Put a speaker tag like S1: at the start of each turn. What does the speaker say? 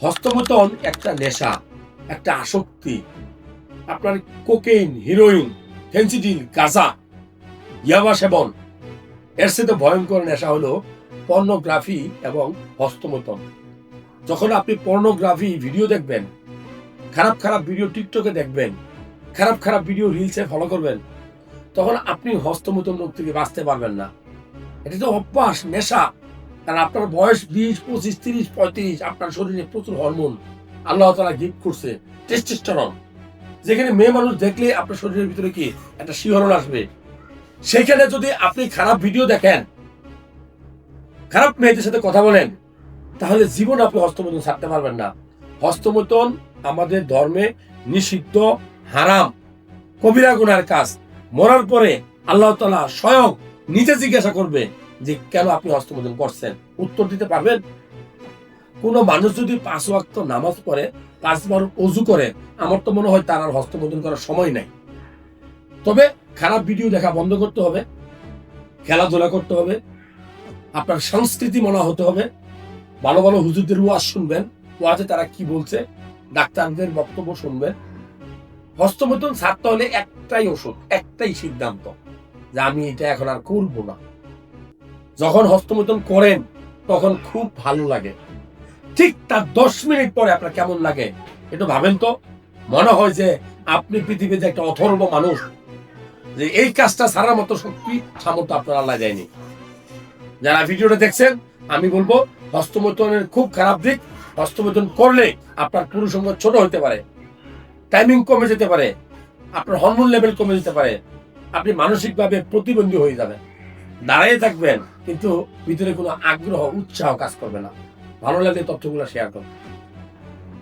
S1: হস্তমৈথুন একটা নেশা, একটা আসক্তি। আপনার কোকেইন, হিরোইন, ফেন্সিডিল, গাঁজা, ইয়াবা সেবন, এর সাথে ভয়ঙ্কর নেশা হলো পর্নোগ্রাফি এবং হস্তমৈথুন। যখন আপনি পর্নোগ্রাফি ভিডিও দেখবেন, খারাপ খারাপ ভিডিও টিকটকে দেখবেন, খারাপ খারাপ ভিডিও রিলসে ফলো করবেন, তখন আপনি হস্তমৈথুন রোগ থেকে বাঁচতে পারবেন না। এটা তো অভ্যাস, নেশা। কারণ আপনার বয়স 20, 25, 30, 35, আপনার শরীরে প্রচুর হরমোন আল্লাহ তাআলা গিফট করছে, টেস্টোস্টেরন, যেখানে মেয়ে মানুষ দেখলে আপনার শরীরের ভিতরে কি একটা শিহরণ আসবে। সেখানে যদি আপনি খারাপ ভিডিও দেখেন, খারাপ মেয়েদের সাথে কথা বলেন, তাহলে জীবন আপনি হস্তমৈথুন ছাড়তে পারবেন না। হস্তমৈথুন আমাদের ধর্মে নিষিদ্ধ, হারাম, কবিরা গুনার কাজ। মরার পরে আল্লাহ তাআলা স্বয়ং নিজে জিজ্ঞাসা করবে যে কেন আপনি হস্তমৈথুন করছেন। উত্তর দিতে পারবেন? কোন মানুষ যদি 5 ওয়াক্ত নামাজ পড়ে, 5 বার ওযু করে, আমার তো মনে হয় তার আর হস্তমৈথুন করার সময় নাই। তবে খারাপ ভিডিও দেখা বন্ধ করতে হবে, খেলাধুলা করতে হবে, আপনার সংস্কৃতি মনে হতে হবে, ভালো ভালো হুজুরদের ওয়াজ শুনবেন, ওয়াজে তারা কি বলছে, ডাক্তারদের বক্তব্য শুনবেন। হস্তমৈথুন ছাড়তে হলে একটাই ওষুধ, একটাই সিদ্ধান্ত যে আমি এটা এখন আর করব না। যখন হস্তমৈথুন করেন তখন খুব ভালো লাগে, ঠিক তার 10 মিনিট পরে আপনার কেমন লাগে একটু ভাবেন তো। মনে হয় যে আপনি পৃথিবীতে একটা অথর্ব মানুষ, যে এই কাজটা ছাড়ার মতো শক্তি সামর্থ্য আপনার আল্লাহ দেয়নি। যারা ভিডিওটা দেখছেন, আমি বলবো হস্তমৈথুনের খুব খারাপ দিক, হস্তমৈথুন করলে আপনার পুরুষাঙ্গ ছোট হতে পারে, টাইমিং কমে যেতে পারে, আপনার হরমোন লেভেল কমে যেতে পারে, আপনি মানসিকভাবে প্রতিবন্ধী হয়ে যাবেন, দাঁড়িয়ে থাকবেন, কিন্তু ভিতরে কোনো আগ্রহ, উৎসাহ কাজ করবে না। ভালো লাগলে তথ্যগুলো শেয়ার করুন।